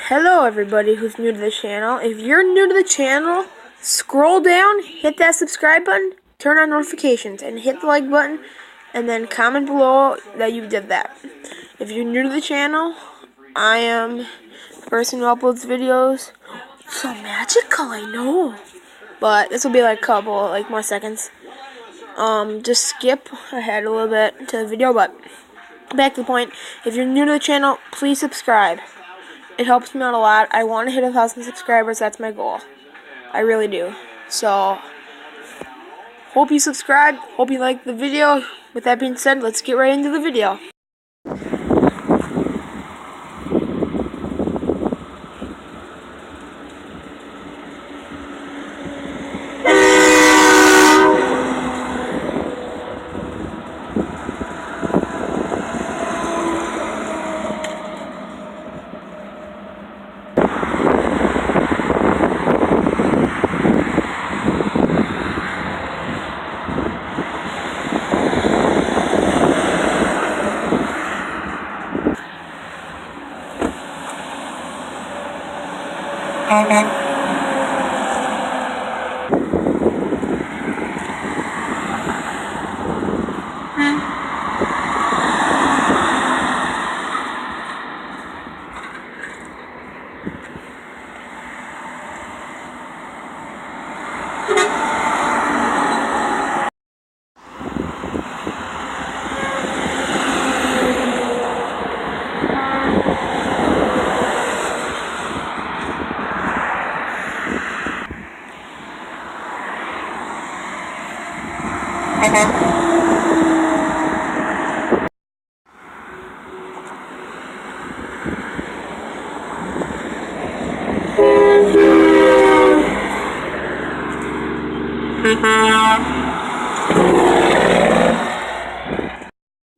Hello everybody who's new to the channel. If you're new to the channel, scroll down, hit that subscribe button, turn on notifications, and hit the like button, and then comment below that you did that. If you're new to the channel, I am the person who uploads videos. It's so magical, I know. But this will be like a couple more seconds. Just skip ahead a little bit to the video, but back to the point. If you're new to the channel, please subscribe. It helps me out a lot. I want to hit 1,000 subscribers. That's my goal. I really do. So, hope you subscribe. Hope you like the video. With that being said, let's get right into the video.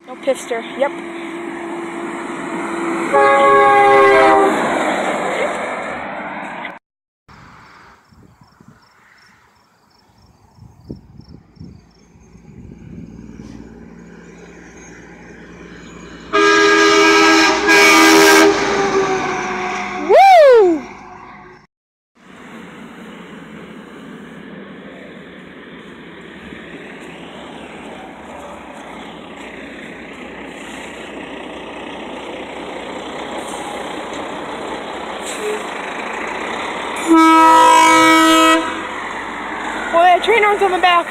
No pifster. Yep. Woo! Boy, that train runs on the back.